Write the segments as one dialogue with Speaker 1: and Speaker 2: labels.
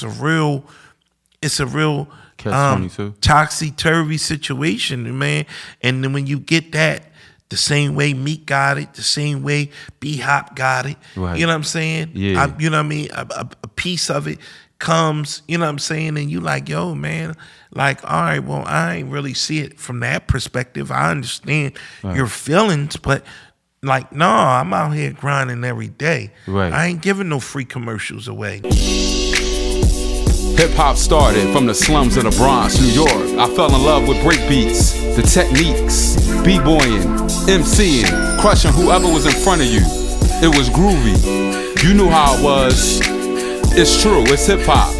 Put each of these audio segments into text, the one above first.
Speaker 1: a real topsy-turvy situation, man. And then when you get that, the same way Meek got it, the same way B-Hop got it,
Speaker 2: right.
Speaker 1: You know what I'm saying?
Speaker 2: Yeah.
Speaker 1: You know what I mean? A piece of it comes, you know what I'm saying? And you like, yo, man, like, all right, well, I ain't really see it from that perspective. I understand your feelings, but like, no, I'm out here grinding every day.
Speaker 2: Right.
Speaker 1: I ain't giving no free commercials away.
Speaker 2: Hip-hop started from the slums of the Bronx, New York. I fell in love with breakbeats, the techniques, b-boying, MCing, crushing whoever was in front of you. It was groovy. You knew how it was. It's true, it's hip-hop.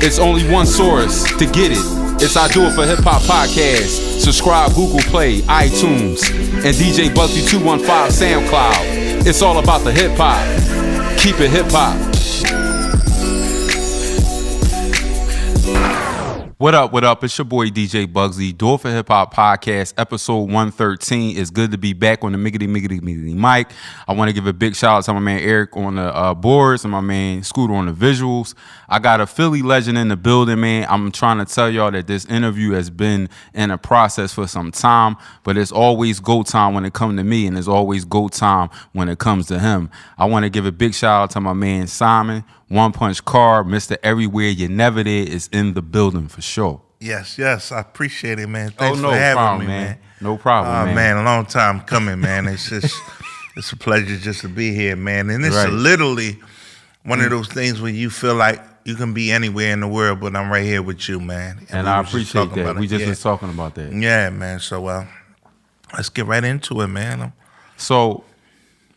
Speaker 2: It's only one source to get it. It's I Do It For Hip-Hop Podcast. Subscribe Google Play, iTunes, and DJ Bugsy 215 SoundCloud. It's all about the hip-hop. Keep it hip-hop. What up? It's your boy DJ Bugsy, Do It For Hip Hop Podcast, episode 113. It's good to be back on the miggity mic. I want to give a big shout out to my man Eric on the boards and my man Scooter on the visuals. I got a Philly legend in the building, man. I'm trying to tell y'all that this interview has been in a process for some time, but it's always go time when it comes to me, and it's always go time when it comes to him. I want to give a big shout out to my man Simon, One Punch Carr, Mr. Everywhere You Never There is in the building for sure.
Speaker 1: Yes, I appreciate it, man. Thanks for having me, man.
Speaker 2: No problem,
Speaker 1: man. A long time coming, man. It's just, it's a pleasure just to be here, man. And it's literally one of those things where you feel like you can be anywhere in the world, but I'm right here with you, man.
Speaker 2: And I appreciate that. We just been talking about that.
Speaker 1: Yeah, man. So, let's get right into it, man.
Speaker 2: So,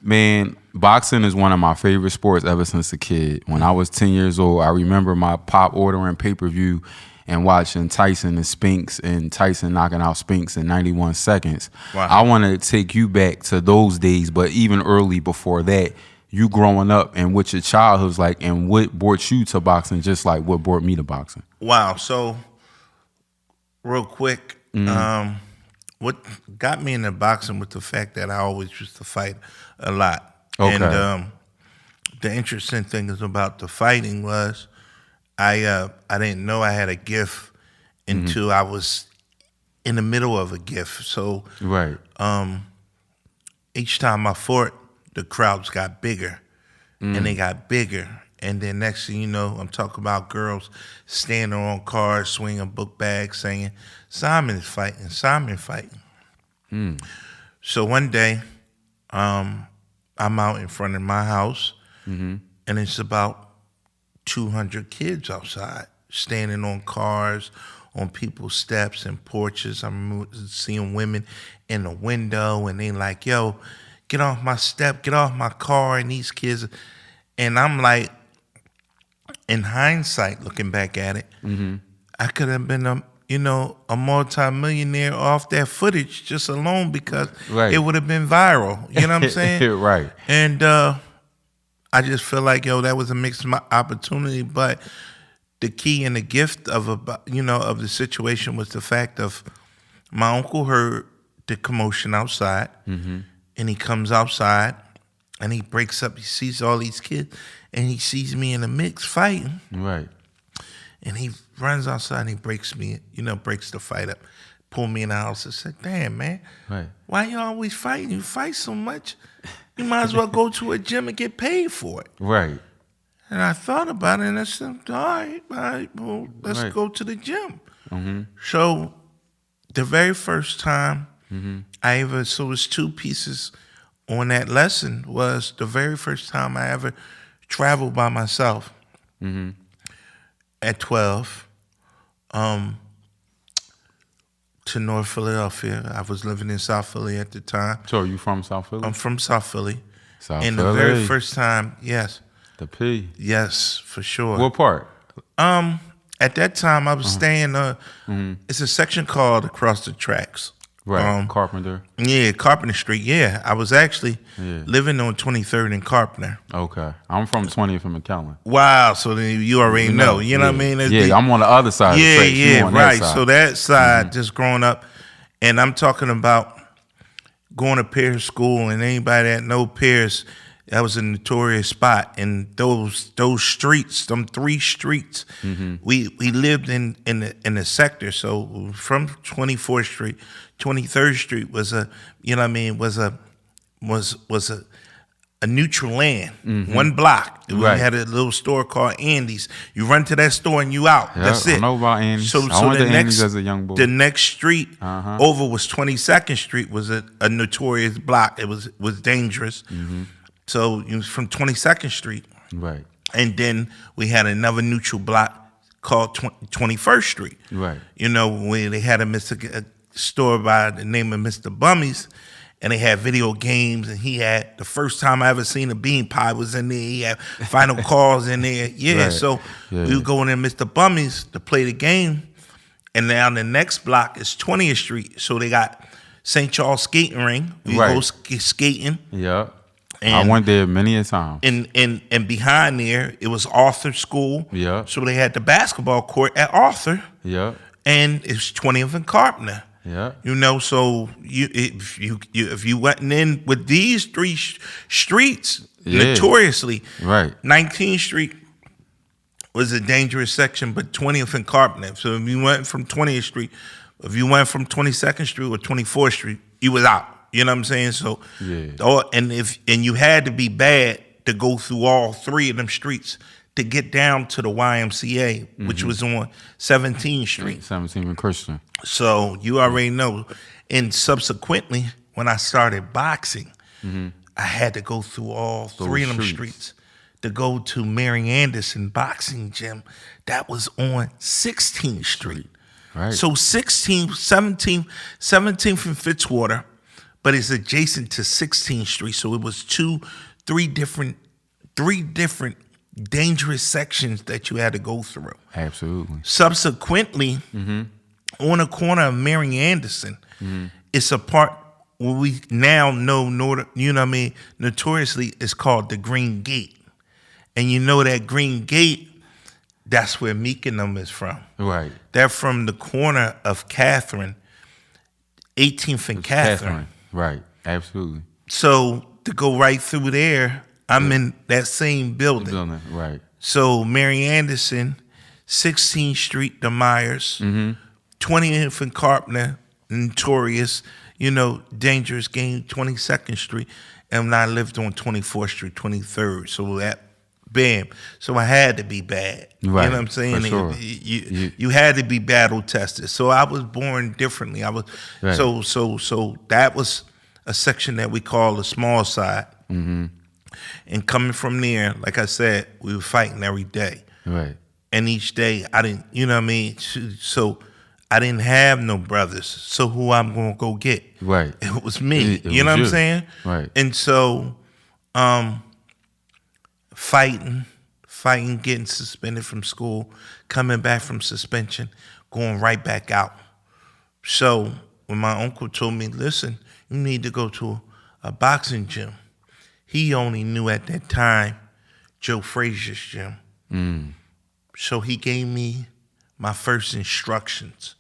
Speaker 2: man, boxing is one of my favorite sports ever since a kid. When I was 10 years old, I remember my pop ordering pay-per-view and watching Tyson and Spinks and Tyson knocking out Spinks in 91 seconds.
Speaker 1: Wow.
Speaker 2: I want to take you back to those days, but even early before that, you growing up and what your childhood was like and what brought you to boxing, just like what brought me to boxing.
Speaker 1: Wow. So, real quick, what got me into boxing was the fact that I always used to fight a lot.
Speaker 2: Okay.
Speaker 1: And the interesting thing is about the fighting was I didn't know I had a gift until I was in the middle of a gift. So each time I fought, the crowds got bigger and they got bigger. And then next thing you know, I'm talking about girls standing on cars, swinging book bags, saying, Simon fighting. So one day, I'm out in front of my house, and it's about 200 kids outside, standing on cars, on people's steps and porches. I'm seeing women in the window, and they like, yo, get off my step, get off my car, and these kids. And I'm like, in hindsight, looking back at it, I could have been a multi-millionaire off that footage just alone because it would have been viral. You know what I'm saying?
Speaker 2: Right.
Speaker 1: And I just feel like, that was a mixed opportunity. But the key and the gift of of the situation was the fact of my uncle heard the commotion outside, and he comes outside, and he breaks up. He sees all these kids, and he sees me in the mix fighting.
Speaker 2: Right.
Speaker 1: And he runs outside and he breaks the fight up, pull me in the house and said, damn, man, why you always fighting? You fight so much, you might as well go to a gym and get paid for it.
Speaker 2: Right.
Speaker 1: And I thought about it and I said, all right, well, let's go to the gym. So the very first time so it's two pieces on that lesson was the very first time I ever traveled by myself. At 12, to North Philadelphia. I was living in South Philly at the time.
Speaker 2: So are you from South Philly?
Speaker 1: I'm from South Philly.
Speaker 2: And
Speaker 1: the very first time, yes.
Speaker 2: The P?
Speaker 1: Yes, for sure.
Speaker 2: What part?
Speaker 1: At that time, I was staying, it's a section called Across the Tracks.
Speaker 2: Right, Carpenter.
Speaker 1: Yeah, Carpenter Street, yeah. I was actually living on 23rd and Carpenter.
Speaker 2: Okay. I'm from 20th and McAllen.
Speaker 1: Wow, so then you already know. You know what I mean?
Speaker 2: I'm on the other side of the tracks.
Speaker 1: Yeah, right. So that side, just growing up, and I'm talking about going to Pierce School, and anybody that know Pierce, That was a notorious spot. And those streets, them 3 streets, we lived in the sector. So from 24th Street, 23rd Street was a, you know what I mean, was a neutral land, 1 block. We had a little store called Andy's. You run to that store and you out. That's it.
Speaker 2: I know about Andy's.
Speaker 1: So
Speaker 2: I went
Speaker 1: the
Speaker 2: to Andy's as a young boy.
Speaker 1: The next street over was 22nd Street, was a notorious block. It was dangerous. So you was from 22nd Street.
Speaker 2: Right.
Speaker 1: And then we had another neutral block called 21st Street.
Speaker 2: Right.
Speaker 1: You know, where they had a store by the name of Mr. Bummies. And they had video games, and he had, the first time I ever seen a bean pie was in there. He had Final Calls in there. Yeah, right. So we would go in there, Mr. Bummies, to play the game. And now the next block is 20th Street. So they got St. Charles Skating Ring. We go skating.
Speaker 2: Yeah.
Speaker 1: And
Speaker 2: I went there many a time.
Speaker 1: And behind there, it was Arthur School.
Speaker 2: Yeah.
Speaker 1: So they had the basketball court at Arthur.
Speaker 2: Yeah.
Speaker 1: And it's 20th and Carpenter.
Speaker 2: Yeah.
Speaker 1: You know, so if you went in with these 3 streets, notoriously,
Speaker 2: right.
Speaker 1: 19th Street was a dangerous section, but 20th and Carpenter. So if you went from 20th Street, if you went from 22nd Street or 24th Street, you was out. You know what I'm saying? So, and you had to be bad to go through all 3 of them streets to get down to the YMCA, which was on 17th Street.
Speaker 2: 17th and Christian.
Speaker 1: So you already know. And subsequently, when I started boxing, I had to go through all 3 of them streets to go to Mary Anderson Boxing Gym. That was on 16th Street.
Speaker 2: Right.
Speaker 1: So 16th, 17th and Fitzwater, but it's adjacent to 16th Street. So it was 3 different dangerous sections that you had to go through.
Speaker 2: Absolutely.
Speaker 1: Subsequently, on the corner of Mary Anderson, it's a part where we now know, you know what I mean, notoriously, it's called the Green Gate. And you know that Green Gate, that's where Meek and them is from.
Speaker 2: Right.
Speaker 1: They're from the corner of Catherine, 18th and Catherine.
Speaker 2: Right, absolutely.
Speaker 1: So to go right through there, I'm in that same building.
Speaker 2: Right.
Speaker 1: So Mary Anderson, 16th Street, the Myers, 20th and Carpenter, notorious, you know, dangerous game, 22nd Street. And I lived on 24th Street, 23rd. So that, bam. So I had to be bad.
Speaker 2: Right.
Speaker 1: You know what I'm saying?
Speaker 2: For sure.
Speaker 1: You had to be battle tested. So I was born differently. I was so that was a section that we call the small side. And coming from there, like I said, we were fighting every day.
Speaker 2: Right.
Speaker 1: And each day, I didn't, you know what I mean? So I didn't have no brothers. So who I'm going to go get?
Speaker 2: Right.
Speaker 1: It was me. You know what I'm saying?
Speaker 2: Right.
Speaker 1: And so fighting, getting suspended from school, coming back from suspension, going right back out. So when my uncle told me, listen, you need to go to a boxing gym. He only knew at that time Joe Frazier's gym. So he gave me my first instructions.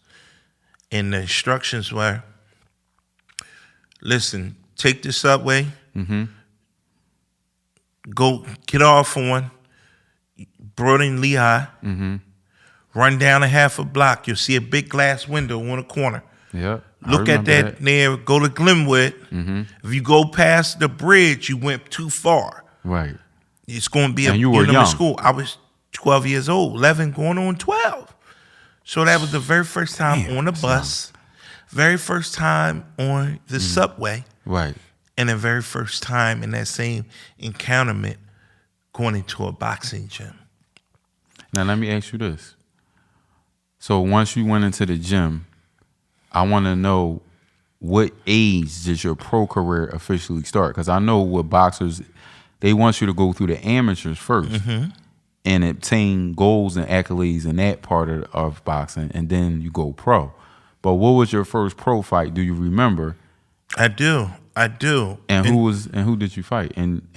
Speaker 1: And the instructions were, listen, take the subway, go get off on Broad and Lehigh, run down a half a block. You'll see a big glass window on the corner.
Speaker 2: Yeah.
Speaker 1: Look at that there, go to Glenwood. If you go past the bridge, you went too far.
Speaker 2: Right.
Speaker 1: It's going to be
Speaker 2: and you were young.
Speaker 1: School. I was 12 years old, 11 going on 12. So that was the very first time on the bus, very first time on the subway.
Speaker 2: Right.
Speaker 1: And the very first time in that same encounterment going into a boxing gym.
Speaker 2: Now, let me ask you this. So once you went into the gym, I want to know, what age did your pro career officially start? Because I know with boxers, they want you to go through the amateurs first and obtain goals and accolades in that part of boxing, and then you go pro. But what was your first pro fight? Do you remember?
Speaker 1: I do.
Speaker 2: And who did you fight? And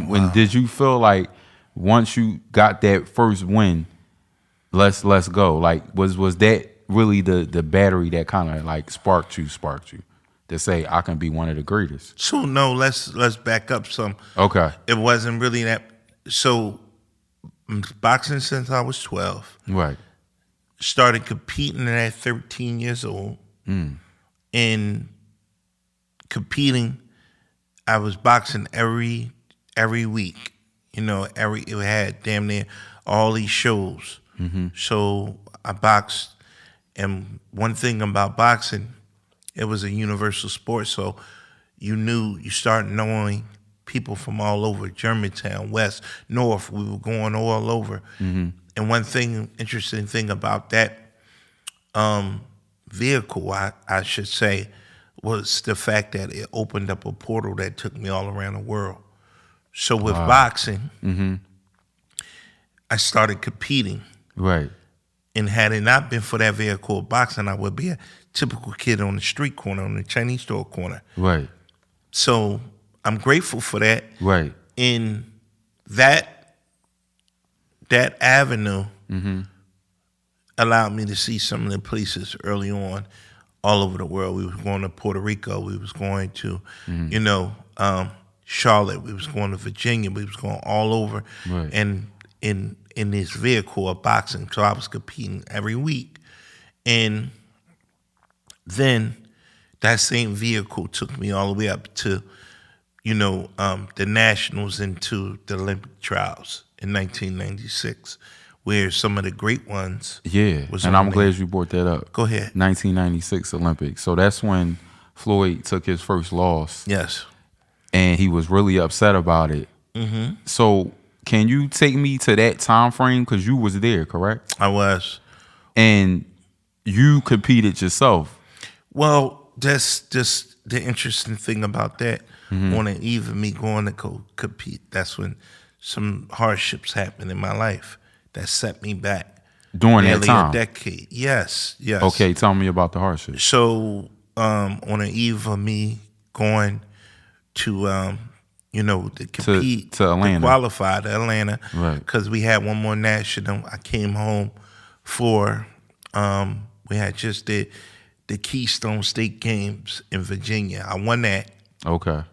Speaker 2: when did you feel like once you got that first win, let's go? Like was that really the battery that kind of like sparked you? to say I can be one of the greatest?
Speaker 1: So no, let's back up some.
Speaker 2: Okay.
Speaker 1: It wasn't really that. So boxing since I was 12.
Speaker 2: Right.
Speaker 1: Started competing at 13 years old. And competing, I was boxing every week. You know, it had damn near all these shows. So I boxed, and one thing about boxing, it was a universal sport. So you start knowing people from all over, Germantown, West, North. We were going all over. And one thing, interesting thing about that vehicle, I should say, was the fact that it opened up a portal that took me all around the world. So with boxing, I started competing.
Speaker 2: Right.
Speaker 1: And had it not been for that vehicle of boxing, I would be a typical kid on the street corner, on the Chinese store corner.
Speaker 2: Right.
Speaker 1: So I'm grateful for that.
Speaker 2: Right.
Speaker 1: In that avenue allowed me to see some of the places early on all over the world. We was going to Puerto Rico. We was going to, Charlotte. We was going to Virginia. We was going all over.
Speaker 2: Right.
Speaker 1: And in this vehicle of boxing. So I was competing every week. And then that same vehicle took me all the way up to, the nationals into the Olympic trials in 1996, where some of the great ones.
Speaker 2: Yeah, and I'm glad you brought that up.
Speaker 1: Go ahead.
Speaker 2: 1996 Olympics. So that's when Floyd took his first loss.
Speaker 1: Yes.
Speaker 2: And he was really upset about it. So can you take me to that time frame? Because you was there, correct?
Speaker 1: I was.
Speaker 2: And you competed yourself.
Speaker 1: Well, that's just the interesting thing about that. On the eve of me going to go compete, that's when some hardships happened in my life that set me back.
Speaker 2: During that time?
Speaker 1: A decade. Yes.
Speaker 2: Okay, tell me about the hardships.
Speaker 1: So on the eve of me going to, to compete,
Speaker 2: to Atlanta,
Speaker 1: to qualify to Atlanta,
Speaker 2: right?
Speaker 1: Because we had one more national. I came home for, we had just the Keystone State Games in Virginia. I won that.
Speaker 2: Okay.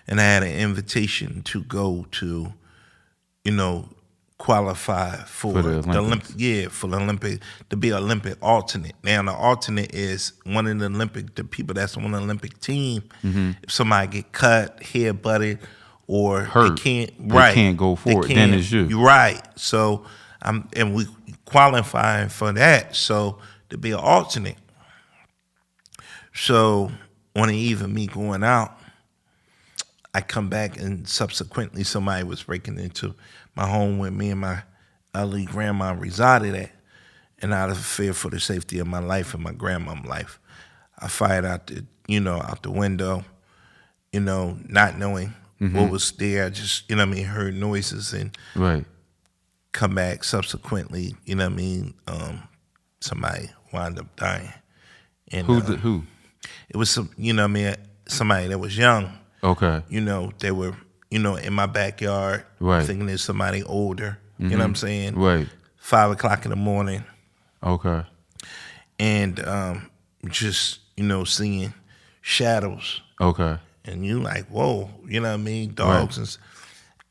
Speaker 1: And I had an invitation to go to, qualify for
Speaker 2: the
Speaker 1: Olympic. Yeah, for the Olympic, to be an Olympic alternate. Now, the alternate is one of the people that's on the Olympic team. If somebody get cut, hair butted, or
Speaker 2: hurt,
Speaker 1: they can't
Speaker 2: go for it, then it's you.
Speaker 1: You're right. So, and we qualifying for that. So, to be an alternate. So, on the eve of me going out, I come back and subsequently somebody was breaking into my home where me and my elderly grandma resided at. And out of fear for the safety of my life and my grandmom's life, I fired out the window, not knowing what was there. I just, heard noises and come back subsequently, somebody wound up dying. And
Speaker 2: Who?
Speaker 1: It was some, somebody that was young.
Speaker 2: Okay.
Speaker 1: They were, in my backyard, thinking there's somebody older. You know what I'm saying?
Speaker 2: Right.
Speaker 1: 5 o'clock in the morning.
Speaker 2: Okay.
Speaker 1: And just, seeing shadows.
Speaker 2: Okay.
Speaker 1: And you like, whoa, you know what I mean? Dogs.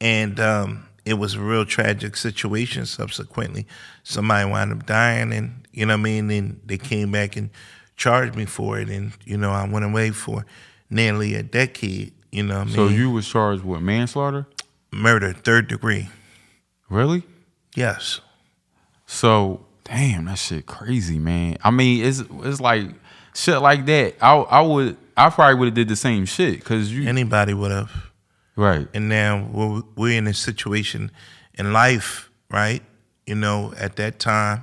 Speaker 1: And it was a real tragic situation subsequently. Somebody wound up dying and, and they came back and charged me for it. And, I went away for nearly a decade.
Speaker 2: So you was charged with manslaughter?
Speaker 1: Murder, 3rd degree.
Speaker 2: Really?
Speaker 1: Yes.
Speaker 2: So, damn, that shit crazy, man. I mean, it's like shit like that. I probably would have did the same shit because
Speaker 1: anybody would have.
Speaker 2: Right.
Speaker 1: And now we're in a situation in life, right? At that time,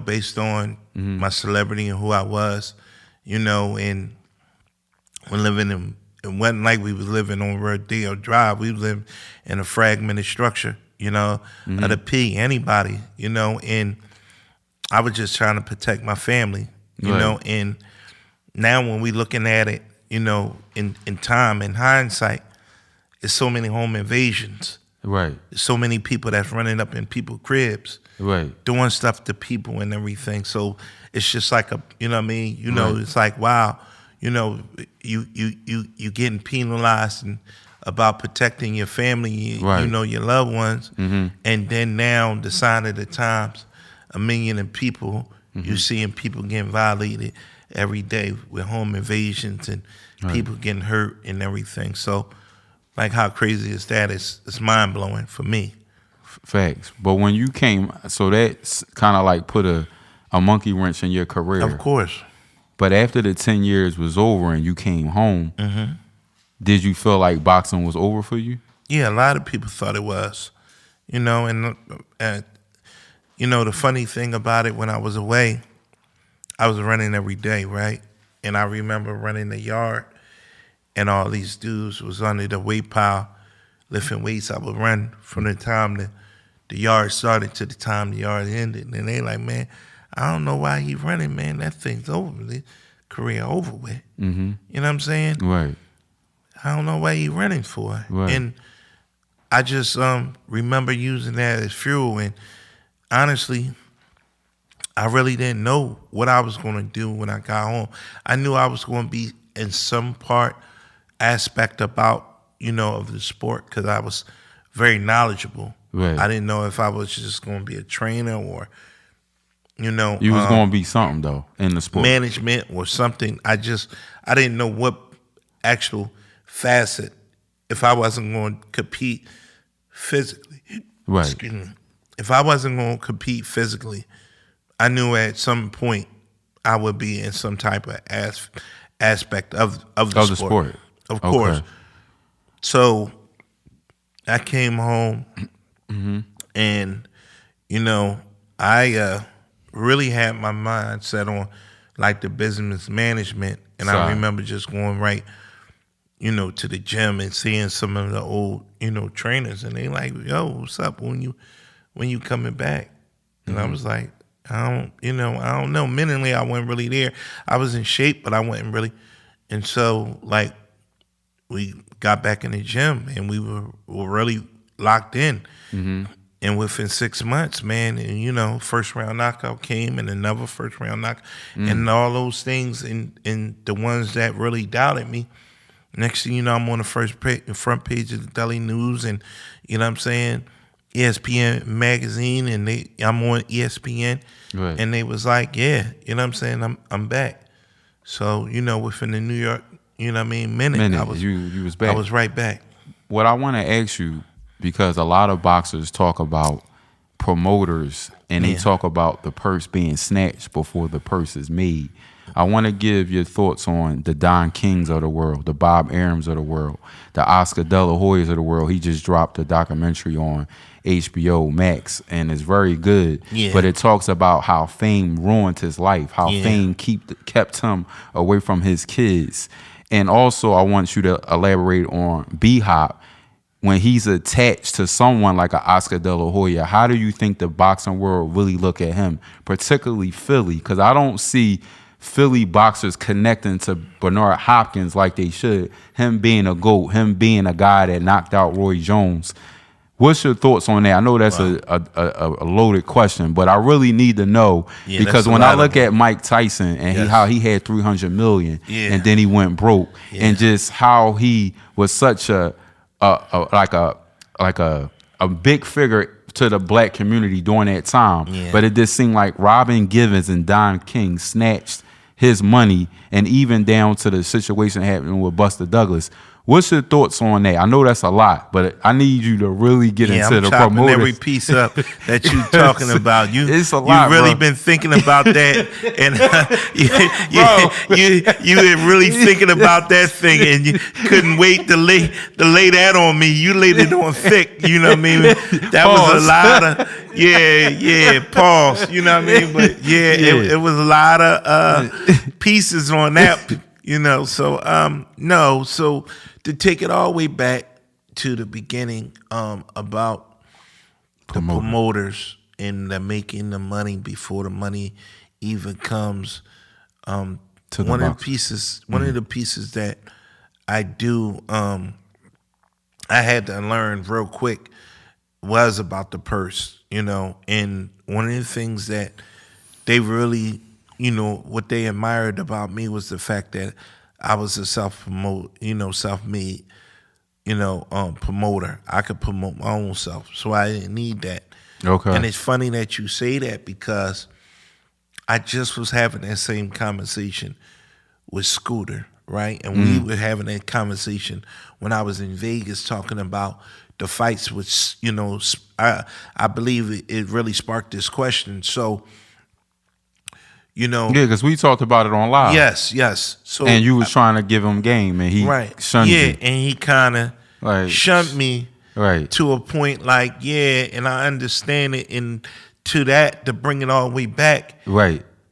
Speaker 1: based on my celebrity and who I was, and when living in. It wasn't like we was living on Rodeo Drive. We lived in a fragmented structure, of the P, anybody, and I was just trying to protect my family, and now when we looking at it, in time, in hindsight, there's so many home invasions.
Speaker 2: Right.
Speaker 1: There's so many people that's running up in people's cribs.
Speaker 2: Right.
Speaker 1: Doing stuff to people and everything. So it's just like it's like, wow, you know, you getting penalized and about protecting your family,
Speaker 2: Right.
Speaker 1: you know, your loved ones, and then now the sign of the times, 1 million of people, you seeing people getting violated every day with home invasions and people getting hurt and everything. So, like, how crazy is that? It's mind blowing for me.
Speaker 2: Facts. But when you came, so that's kind of like put a monkey wrench in your career.
Speaker 1: Of course.
Speaker 2: But after the 10 years was over and you came home, did you feel like boxing was over for you?
Speaker 1: Yeah, a lot of people thought it was, you know, and you know, the funny thing about it, when I was away, I was running every day, right? And I remember running the yard, and all these dudes was under the weight pile, lifting weights. I would run from the time the yard started to the time the yard ended. And they like, man, I don't know why he running, man. That thing's over. The career over with. You know what I'm saying?
Speaker 2: Right.
Speaker 1: I don't know why he running for.
Speaker 2: Right.
Speaker 1: And I just remember using that as fuel. And honestly, I really didn't know what I was going to do when I got home. I knew I was going to be in some aspect about, you know, of the sport, because I was very knowledgeable.
Speaker 2: Right.
Speaker 1: I didn't know if I was just going to be a trainer or, you know,
Speaker 2: You was going to be something though in the sport,
Speaker 1: management or something. I didn't know what actual facet, if I wasn't going to compete physically.
Speaker 2: Right.
Speaker 1: Excuse me. If I wasn't going to compete physically, I knew at some point I would be in some type of aspect of the sport. Of course.
Speaker 2: Okay.
Speaker 1: So I came home and, you know, I really had my mind set on like the business management. And I remember just going right, you know, to the gym and seeing some of the old, you know, trainers, and they like, yo, what's up when you coming back? And I was like, I don't know. Mentally, I wasn't really there. I was in shape, but I wasn't really. And so, like, we got back in the gym, and we were really locked in. And within 6 months, man, and, you know, first round knockout came, and another first round knockout, and all those things, and the ones that really doubted me. Next thing you know, I'm on the front page of the Daily News, and, you know what I'm saying, ESPN magazine, and I'm on ESPN,
Speaker 2: right.
Speaker 1: and they was like, yeah, you know what I'm saying, I'm back. So, you know, within the New York, you know what I mean, minute I was,
Speaker 2: you was back.
Speaker 1: I was right back.
Speaker 2: What I want to ask you, because a lot of boxers talk about promoters and they talk about the purse being snatched before the purse is made. I want to give your thoughts on the Don Kings of the world, the Bob Arums of the world, the Oscar De La Hoyas of the world. He just dropped a documentary on HBO Max, and it's very good.
Speaker 1: Yeah.
Speaker 2: But it talks about how fame ruined his life, how fame kept him away from his kids. And also, I want you to elaborate on B-Hop. When he's attached to someone like an Oscar De La Hoya, how do you think the boxing world really look at him, particularly Philly? Because I don't see Philly boxers connecting to Bernard Hopkins like they should. Him being a GOAT, him being a guy that knocked out Roy Jones. What's your thoughts on that? I know that's a loaded question, but I really need to know, because when I look at Mike Tyson and how he had 300 million and then he went broke, and just how he was such a big figure to the black community during that time. But it just seemed like Robin Givens and Don King snatched his money, and even down to the situation happening with Buster Douglas. What's your thoughts on that? I know that's a lot, but I need you to really get into
Speaker 1: I'm
Speaker 2: the
Speaker 1: chopping
Speaker 2: promoters.
Speaker 1: every piece up that you're talking about.
Speaker 2: It's a lot,
Speaker 1: you really
Speaker 2: bro.
Speaker 1: been thinking about that, and you been really thinking about that thing, and you couldn't wait to lay that on me. You laid it on thick. You know what I mean? That was a lot of pause. You know what I mean? But it was a lot of pieces on that. You know, so to take it all the way back to the beginning, about the promoters and the making the money before the money even comes. One of the pieces that I do, I had to learn real quick was about the purse, you know, and one of the things that they really, you know, what they admired about me was the fact that I was a self-made, promoter. I could promote my own self, so I didn't need that.
Speaker 2: Okay.
Speaker 1: And it's funny that you say that because I just was having that same conversation with Scooter, right? And we were having that conversation when I was in Vegas talking about the fights, which, I believe it really sparked this question. So,
Speaker 2: Yeah, because we talked about it on live.
Speaker 1: Yes. So,
Speaker 2: and you was trying to give him game, and he shunned you.
Speaker 1: Yeah, and he kind of shunned me to a point and I understand it. And to bring it all the way back,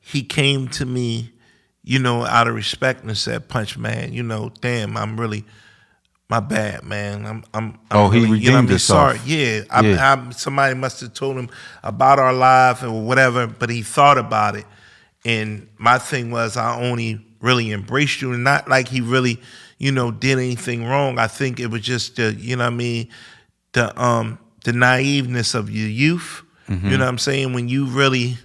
Speaker 1: he came to me, out of respect and said, Punch, man, damn, I'm really, my bad, man. I'm
Speaker 2: he
Speaker 1: really,
Speaker 2: redeemed himself.
Speaker 1: sorry. Yeah, somebody must have told him about our live or whatever, but he thought about it. And my thing was, I only really embraced you, and not like he really, did anything wrong. I think it was just the naiveness of your youth. You know what I'm saying? When you really,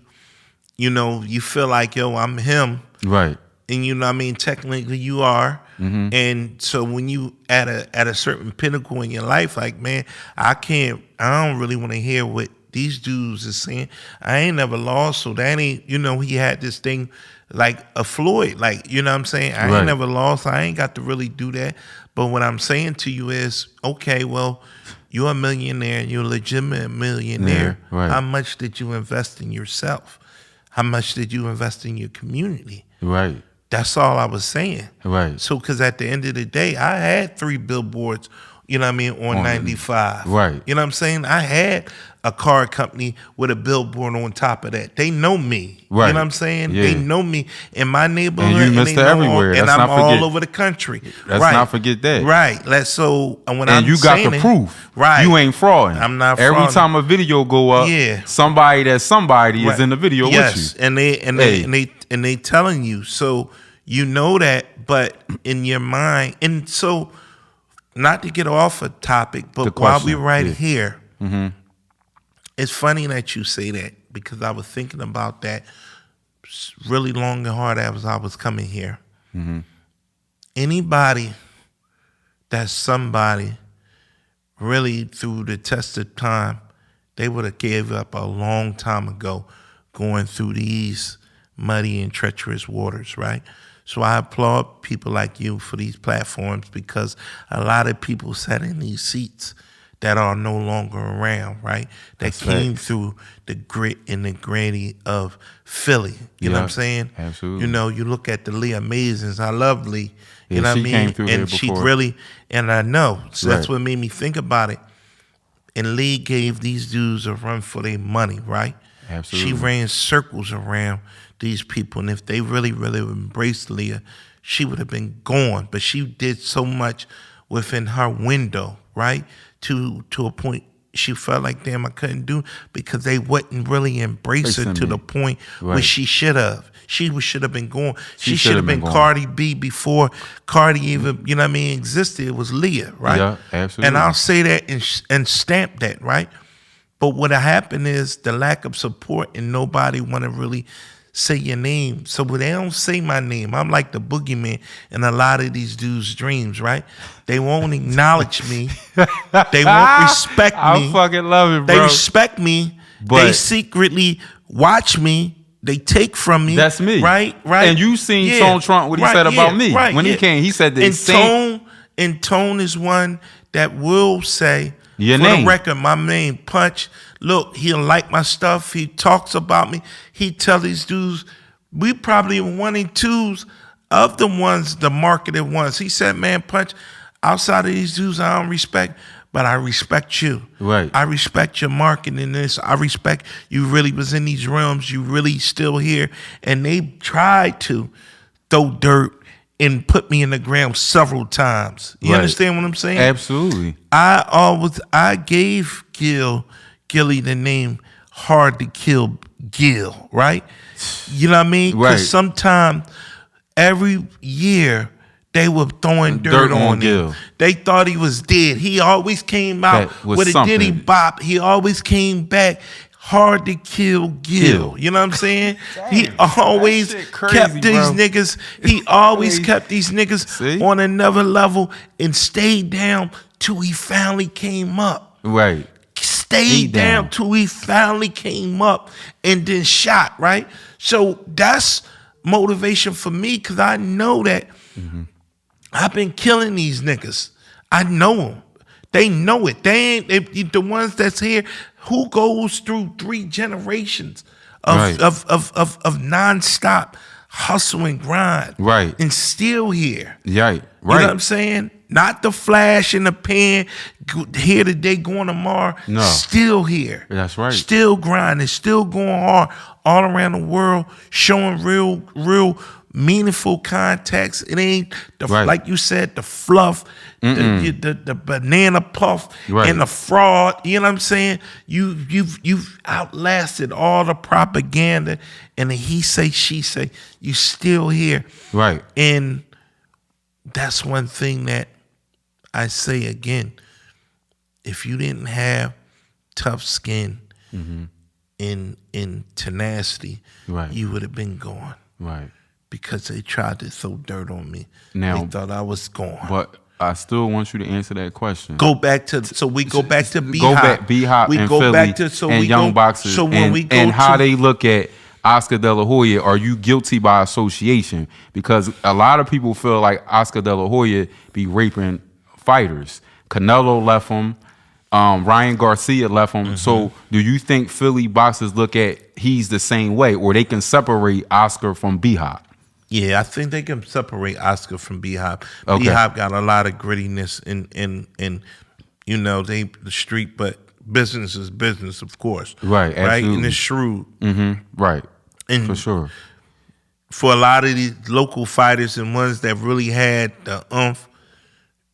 Speaker 1: you feel like, yo, I'm him.
Speaker 2: Right.
Speaker 1: And technically you are. And so when you at a certain pinnacle in your life, like, man, I don't really want to hear what these dudes is saying. I ain't never lost, so that ain't, he had this thing like a Floyd, like, you know what I'm saying? I ain't never lost. I ain't got to really do that. But what I'm saying to you is, okay, well, you're a millionaire, you're a legitimate millionaire.
Speaker 2: Yeah, right.
Speaker 1: How much did you invest in yourself? How much did you invest in your community?
Speaker 2: Right.
Speaker 1: That's all I was saying.
Speaker 2: Right.
Speaker 1: So, because at the end of the day, I had 3 billboards, on 95.
Speaker 2: Right.
Speaker 1: You know what I'm saying? I had a car company with a billboard on top of that. They know me.
Speaker 2: Right.
Speaker 1: You know what I'm saying?
Speaker 2: Yeah.
Speaker 1: They know me in my neighborhood.
Speaker 2: And you Mr. Everywhere.
Speaker 1: And I'm all over the country.
Speaker 2: Let's not forget that.
Speaker 1: Right. And
Speaker 2: you got the proof.
Speaker 1: Right.
Speaker 2: You ain't frauding.
Speaker 1: I'm not
Speaker 2: Every
Speaker 1: frauding.
Speaker 2: time a video go up, somebody is in the video with you.
Speaker 1: And they telling you. So you know that, but in your mind, and so not to get off a topic, but while we're here, it's funny that you say that, because I was thinking about that really long and hard as I was coming here. Anybody that's somebody really through the test of time, they would have gave up a long time ago going through these muddy and treacherous waters, right? So I applaud people like you for these platforms, because a lot of people sat in these seats that are no longer around, right? That came through the grit and the gritty of Philly. You know what I'm saying?
Speaker 2: Absolutely.
Speaker 1: You look at the Lee Amazins. I love Lee. You know what I mean?
Speaker 2: Came through
Speaker 1: and she really, and I know. So that's what made me think about it. And Lee gave these dudes a run for their money, right?
Speaker 2: Absolutely.
Speaker 1: She ran circles around these people, and if they really, really embraced Leah, she would have been gone. But she did so much within her window, right? To a point she felt like, damn, I couldn't do, because they wouldn't really embrace her to the point where she should have. She should have been gone. She should have been Cardi B before Cardi even, existed. It was Leah, right?
Speaker 2: Yeah, absolutely.
Speaker 1: And I'll say that and stamp that, right? But what happened is the lack of support, and nobody want to really say your name. So when they don't say my name, I'm like the boogeyman in a lot of these dudes' dreams, right? They won't acknowledge me. They won't respect me.
Speaker 2: I fucking love it, bro.
Speaker 1: They respect me.
Speaker 2: But
Speaker 1: they secretly watch me. They take from me.
Speaker 2: That's me.
Speaker 1: Right.
Speaker 2: And you seen Tone Trump, what he said about me. When he came, he said the same.
Speaker 1: And Tone is one that will say,
Speaker 2: your
Speaker 1: for
Speaker 2: name.
Speaker 1: the record, my name, Punch. Look, he'll like my stuff. He talks about me. He tell these dudes, we probably 1 and 2s of the ones, the marketed ones. He said, man, Punch, outside of these dudes, I don't respect, but I respect you.
Speaker 2: Right.
Speaker 1: I respect your marketing this. I respect you really was in these realms. You really still here. And they tried to throw dirt and put me in the ground several times. You understand what I'm saying?
Speaker 2: Absolutely.
Speaker 1: I gave Gilly the name Hard to Kill Gil, right? You know what I mean? Because sometimes every year they were throwing dirt on him. They thought he was dead. He always came out with a ditty bop. He always came back hard to kill Gil. You know what I'm saying? He always
Speaker 2: crazy,
Speaker 1: kept these
Speaker 2: bro.
Speaker 1: niggas. He always kept these niggas on another level and stayed down till he finally came up.
Speaker 2: Right.
Speaker 1: Stayed down till he finally came up and then shot, right? So that's motivation for me because I know that I've been killing these niggas. I know them. They know it. They ain't the ones that's here. Who goes through 3 generations of nonstop hustle and grind,
Speaker 2: right,
Speaker 1: and still here?
Speaker 2: Right.
Speaker 1: You know what I'm saying? Not the flash in the pan, here today, going tomorrow.
Speaker 2: No.
Speaker 1: Still here.
Speaker 2: That's right.
Speaker 1: Still grinding, still going hard all around the world, showing real meaningful context. It ain't like you said, the fluff, the banana puff, and the fraud. You know what I'm saying? You've outlasted all the propaganda and the he say, she say. You still here.
Speaker 2: Right.
Speaker 1: And that's one thing that I say again, if you didn't have tough skin and tenacity, you would have been gone.
Speaker 2: Right.
Speaker 1: Because they tried to throw dirt on me.
Speaker 2: Now,
Speaker 1: they thought I was gone.
Speaker 2: But I still want you to answer that question.
Speaker 1: Go back to B-Hop.
Speaker 2: Go back B-Hop and
Speaker 1: go
Speaker 2: Philly
Speaker 1: back to
Speaker 2: and Young Boxers and how they look at Oscar De La Hoya. Are you guilty by association? Because a lot of people feel like Oscar De La Hoya be raping fighters. Canelo left him. Ryan Garcia left him. So do you think Philly boxers look at he's the same way, or they can separate Oscar from B-Hop?
Speaker 1: Yeah, I think they can separate Oscar from B-Hop. Okay. B-Hop got a lot of grittiness and you know, they the street, but business is business, of course.
Speaker 2: Right, absolutely.
Speaker 1: Right, and it's shrewd.
Speaker 2: Right,
Speaker 1: and
Speaker 2: for sure.
Speaker 1: For a lot of these local fighters and ones that really had the oomph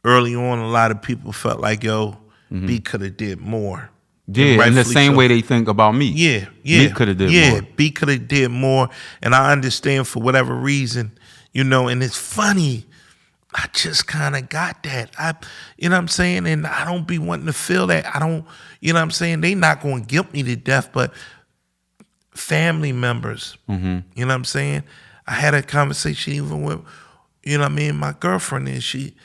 Speaker 1: early on, a lot of people felt like, yo, B could have did more.
Speaker 2: Yeah, in the same way they think about me.
Speaker 1: Yeah.
Speaker 2: B could have did more.
Speaker 1: Yeah, B could have did more. And I understand for whatever reason, you know, and it's funny. I just kind of got that. You know what I'm saying? And I don't be wanting to feel that. I don't, you know what I'm saying? They not going to guilt me to death, but family members, you know what I'm saying? I had a conversation even with, you know what I mean, my girlfriend, and she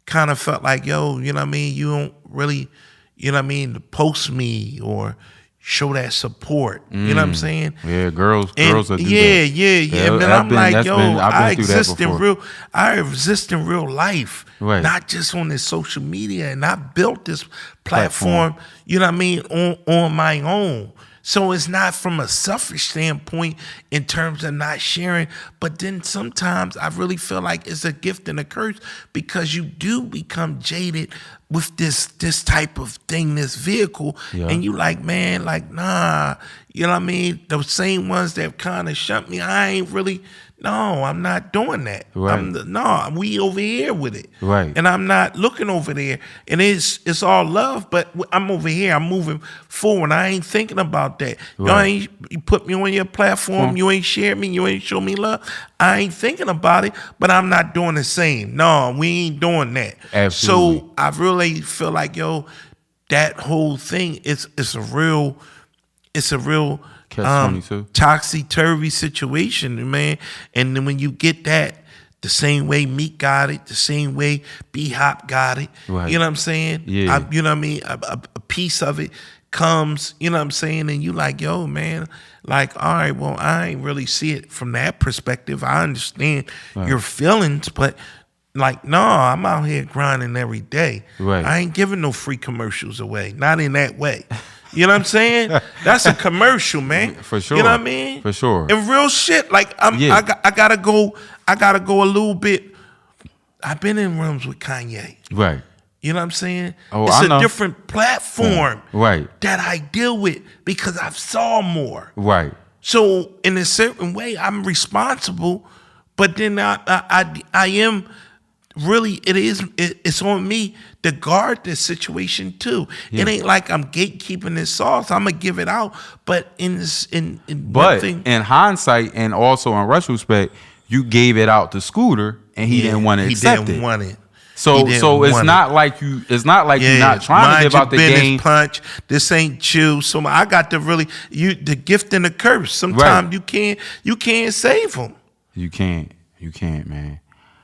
Speaker 1: kind of felt like, yo, you know what I mean, you don't really, you know what I mean, post me or show that support. You know what I'm saying?
Speaker 2: Yeah, girls are do
Speaker 1: yeah,
Speaker 2: that.
Speaker 1: Yeah. But I'm like, yo, I exist in real life, not just on this social media. And I built this platform, you know what I mean, on my own. So it's not from a selfish standpoint in terms of not sharing, but then sometimes I really feel like it's a gift and a curse because you do become jaded with this type of thing, this vehicle, and you like, man, like, nah, you know what I mean? The same ones that kind of shunt me, I ain't really, no, I'm not doing that. We over here with it.
Speaker 2: Right.
Speaker 1: And I'm not looking over there. And it's all love, but I'm over here. I'm moving forward. I ain't thinking about that. You put me on your platform. You ain't shared me. You ain't show me love. I ain't thinking about it, but I'm not doing the same. No, we ain't doing that.
Speaker 2: Absolutely.
Speaker 1: So I really feel like, yo, that whole thing, it's a real topsy-turvy situation, man. And then when you get that, the same way Meek got it, the same way B-Hop got it, you know what I'm saying?
Speaker 2: Yeah.
Speaker 1: You know what I mean? A piece of it comes, you know what I'm saying? And you like, yo, man, like, all right, well, I ain't really see it from that perspective. I understand your feelings, but like, no, I'm out here grinding every day. I ain't giving no free commercials away, not in that way. You know what I'm saying? That's a commercial, man.
Speaker 2: For sure.
Speaker 1: You know what I mean?
Speaker 2: For sure.
Speaker 1: And real shit. Like I gotta go a little bit. I've been in rooms with Kanye.
Speaker 2: Right.
Speaker 1: You know what I'm saying?
Speaker 2: Oh,
Speaker 1: it's
Speaker 2: I
Speaker 1: a
Speaker 2: know.
Speaker 1: different platform that I deal with because I've saw more.
Speaker 2: Right.
Speaker 1: So in a certain way, I'm responsible, but then I am really, it's on me to guard this situation too. It ain't like I'm gatekeeping this sauce. I'm gonna give it out, but in
Speaker 2: hindsight and also in retrospect, you gave it out to Scooter and he didn't want to accept it.
Speaker 1: He didn't want it.
Speaker 2: So it's not like you. It's not like you're not trying to give out the game.
Speaker 1: Punch. This ain't you. So I got to really the gift and the curse. Sometimes you can't save them.
Speaker 2: You can't, man.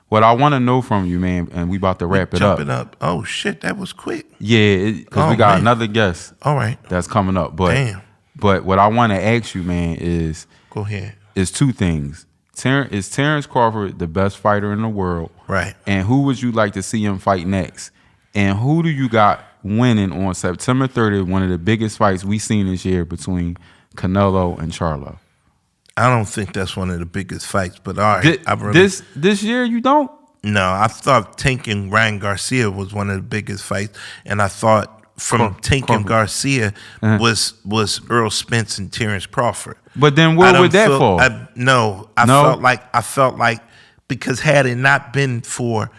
Speaker 2: What I want to know from you, man, and we about to wrap it up.
Speaker 1: Jumping up. Oh shit, that was quick.
Speaker 2: Yeah, because we got another guest.
Speaker 1: All right,
Speaker 2: that's coming up. But
Speaker 1: damn.
Speaker 2: But what I want to ask you, man, is
Speaker 1: go ahead.
Speaker 2: Is two things. Is Terrence Crawford the best fighter in the world?
Speaker 1: Right.
Speaker 2: And who would you like to see him fight next? And who do you got winning on September 30th, one of the biggest fights we seen this year between Canelo and Charlo?
Speaker 1: I don't think that's one of the biggest fights, but all right.
Speaker 2: This year you don't?
Speaker 1: No, I thought Tank and Ryan Garcia was one of the biggest fights, and I thought from Tank and Garcia was Earl Spence and Terrence Crawford.
Speaker 2: But then where would that fall?
Speaker 1: I felt like because had it not been for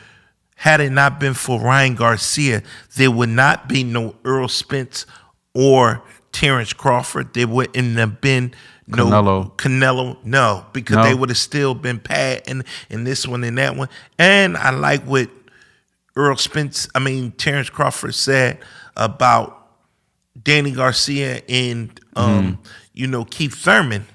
Speaker 1: Ryan Garcia, there would not be no Earl Spence or Terrence Crawford. There wouldn't have been no Canelo. Because they would have still been Pat and this one and that one. And I like what Terrence Crawford said about Danny Garcia and Keith Thurman.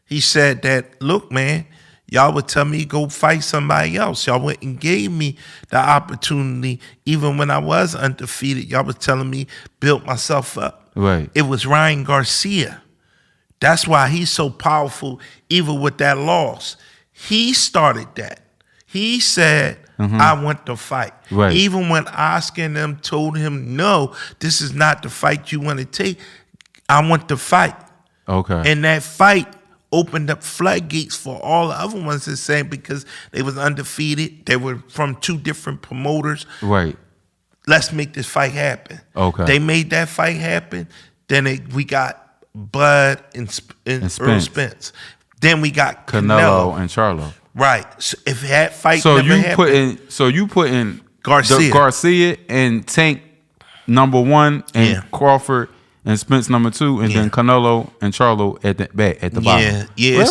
Speaker 1: He said that, look, man, y'all would tell me go fight somebody else. Y'all wouldn't give me the opportunity even when I was undefeated. Y'all was telling me build myself up.
Speaker 2: Right.
Speaker 1: It was Ryan Garcia. That's why he's so powerful, even with that loss. He started that. He said, I want to fight.
Speaker 2: Right.
Speaker 1: Even when Oscar and them told him, no, this is not the fight you want to take. I want to fight.
Speaker 2: Okay.
Speaker 1: And that fight opened up floodgates for all the other ones the same because they was undefeated. They were from two different promoters.
Speaker 2: Right.
Speaker 1: Let's make this fight happen.
Speaker 2: Okay.
Speaker 1: They made that fight happen. Then we got Bud and Earl Spence. Then we got Canelo
Speaker 2: and Charlo.
Speaker 1: Right. So if that fight never happened,
Speaker 2: you put in
Speaker 1: Garcia
Speaker 2: and Tank number 1 and Crawford and Spence number 2 and then Canelo and Charlo at the bottom.
Speaker 1: Yeah.
Speaker 2: Really?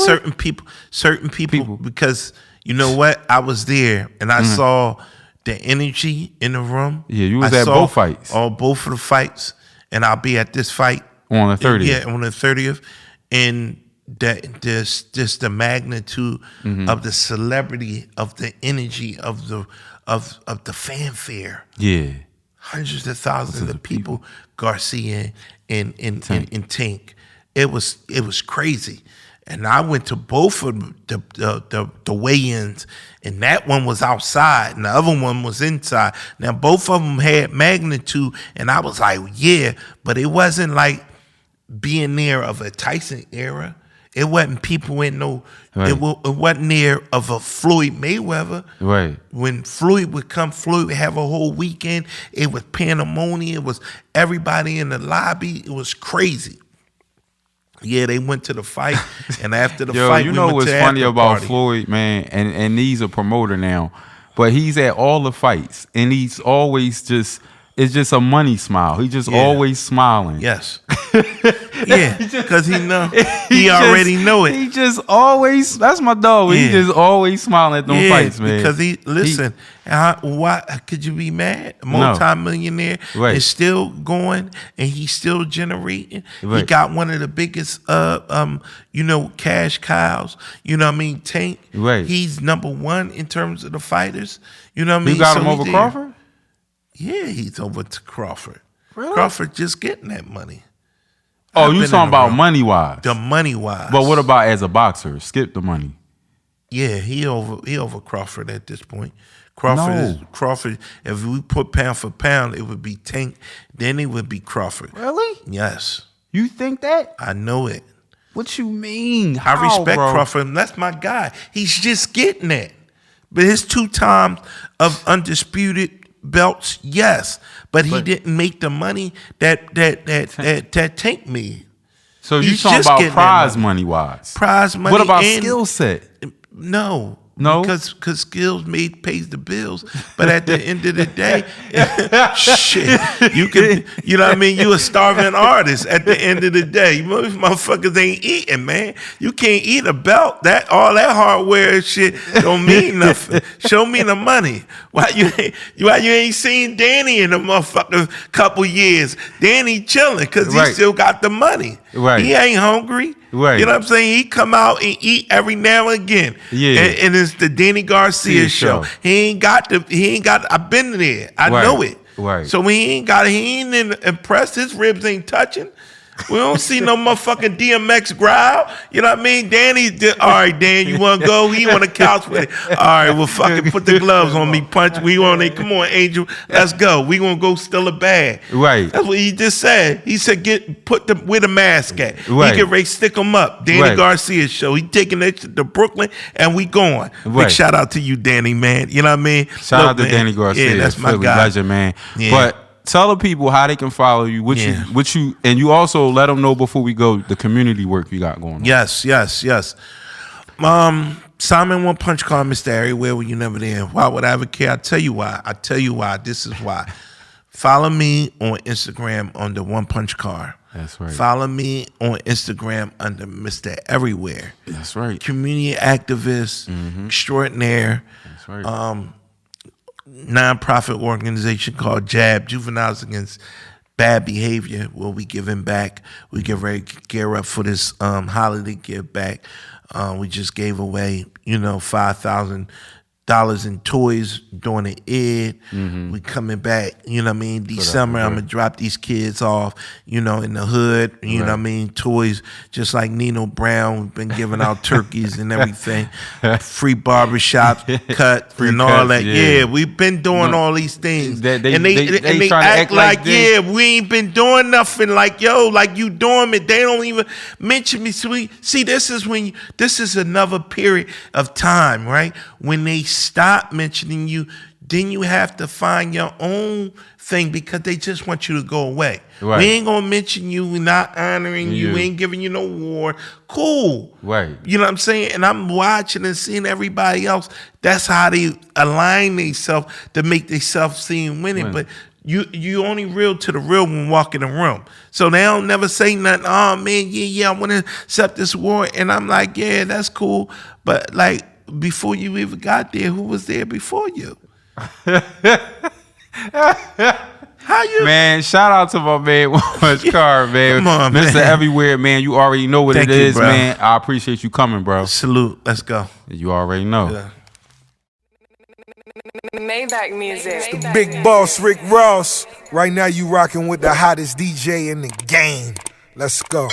Speaker 1: Certain people because you know what? I was there and I saw the energy in the room.
Speaker 2: Yeah, you was at both fights.
Speaker 1: Both of the fights, and I'll be at this fight
Speaker 2: on the 30th.
Speaker 1: Yeah, on the 30th, and that just the magnitude of the celebrity, of the energy, of the fanfare.
Speaker 2: Yeah,
Speaker 1: hundreds of thousands of people. Garcia and Tank. It was crazy. And I went to both of the weigh-ins, and that one was outside, and the other one was inside. Now, both of them had magnitude, and I was like, yeah, but it wasn't like being near of a Tyson era. It wasn't people in no, it wasn't near of a Floyd Mayweather.
Speaker 2: Right.
Speaker 1: When Floyd would come, Floyd would have a whole weekend. It was pandemonium. It was everybody in the lobby. It was crazy. Yeah, they went to the fight, and after the fight,
Speaker 2: you know what's funny about Floyd, man, and he's a promoter now, but he's at all the fights, and he's always it's just a money smile. He just always smiling.
Speaker 1: Yes. Yeah, because he already know it.
Speaker 2: He just always, that's my dog. He just always smiling at them fights, man.
Speaker 1: Because why could you be mad? Multi-millionaire is still going, and he's still generating. Right. He got one of the biggest, cash cows. You know what I mean? Tank.
Speaker 2: Right.
Speaker 1: He's number 1 in terms of the fighters. You know what I mean?
Speaker 2: You got him over Crawford?
Speaker 1: Yeah, he's over to Crawford.
Speaker 2: Really?
Speaker 1: Crawford just getting that money.
Speaker 2: Oh, you talking about money-wise?
Speaker 1: The money-wise.
Speaker 2: But what about as a boxer? Skip the money.
Speaker 1: Yeah, he over Crawford at this point. Crawford. If we put pound for pound, it would be Tank. Then it would be Crawford.
Speaker 2: Really?
Speaker 1: Yes.
Speaker 2: You think that?
Speaker 1: I know it.
Speaker 2: What you mean?
Speaker 1: I respect Crawford. That's my guy. He's just getting it. But his 2 times of undisputed belts, yes, but he didn't make the money that Tank made.
Speaker 2: So you talking about prize money wise?
Speaker 1: Prize money.
Speaker 2: What about skill set?
Speaker 1: No,
Speaker 2: No,
Speaker 1: because skills pays the bills. But at the end of the day, shit, you know what I mean? You a starving artist at the end of the day. Most motherfuckers ain't eating, man. You can't eat a belt. All that hardware shit don't mean nothing. Show me the money. Why you ain't seen Danny in a motherfucking couple years? Danny chilling because he still got the money.
Speaker 2: Right.
Speaker 1: He ain't hungry.
Speaker 2: Right.
Speaker 1: You know what I'm saying? He come out and eat every now and again.
Speaker 2: Yeah.
Speaker 1: And it's the Danny Garcia show. He ain't got I've been there. I know it.
Speaker 2: Right.
Speaker 1: So when he ain't impressed, his ribs ain't touching. We don't see no motherfucking DMX growl. You know what I mean? All right, Dan, you want to go? He on the couch with it. All right, well, fucking put the gloves on me, punch. We on it. Come on, Angel. Let's go. We going to go steal a bag.
Speaker 2: Right.
Speaker 1: That's what he just said. He said, where the mask at?
Speaker 2: Right.
Speaker 1: He get ready to stick him up. Danny Garcia's show. He taking it to Brooklyn, and we going. Big shout out to you, Danny, man. You know what I mean?
Speaker 2: Shout out to Danny Garcia.
Speaker 1: Yeah, that's my
Speaker 2: Philly
Speaker 1: guy.
Speaker 2: Legend, man. Yeah. But tell the people how they can follow you, and you also let them know before we go the community work you got going on.
Speaker 1: Yes. Simon One Punch Carr, Mr. Everywhere when you never there. Why would I ever care? I tell you why. This is why. Follow me on Instagram under One Punch Carr.
Speaker 2: That's right.
Speaker 1: Follow me on Instagram under Mr. Everywhere.
Speaker 2: That's right.
Speaker 1: Community activist, extraordinaire.
Speaker 2: That's right.
Speaker 1: Nonprofit organization called JAB, Juveniles Against Bad Behavior, where we giving back. We get ready to gear up for this holiday give back. We just gave away, $5,000 in toys during the Eid. We coming back, December, I'm going to drop these kids off, in the hood, you know what I mean? Toys, just like Nino Brown, we've been giving out turkeys and everything. Free barbershops, cut, and all
Speaker 2: cuts,
Speaker 1: that. Yeah, we've been doing all these things.
Speaker 2: They
Speaker 1: They act like we ain't been doing nothing. Like, like you doing it. They don't even mention me. See, this is another period of time, right? When they stop mentioning you, then you have to find your own thing because they just want you to go away.
Speaker 2: Right.
Speaker 1: We ain't gonna mention you, we're not honoring you, we ain't giving you no award. Cool.
Speaker 2: Right.
Speaker 1: You know what I'm saying? And I'm watching and seeing everybody else. That's how they align themselves to make themselves seem winning. But you only real to the real when walk in the room. So they don't never say nothing. Oh man, I want to accept this award. And I'm like, yeah, that's cool. But like, before you even got there, who was there before you? How you?
Speaker 2: Man, shout out to my man, One Carr, man.
Speaker 1: Come on,
Speaker 2: Mr.
Speaker 1: man.
Speaker 2: Everywhere, man. You already know what
Speaker 1: Thank
Speaker 2: it
Speaker 1: you,
Speaker 2: is,
Speaker 1: bro.
Speaker 2: man. I appreciate you coming, bro.
Speaker 1: Salute. Let's go.
Speaker 2: You already know.
Speaker 1: Yeah.
Speaker 3: Maybach music.
Speaker 4: The big boss, Rick Ross. Right now you rocking with the hottest DJ in the game. Let's go.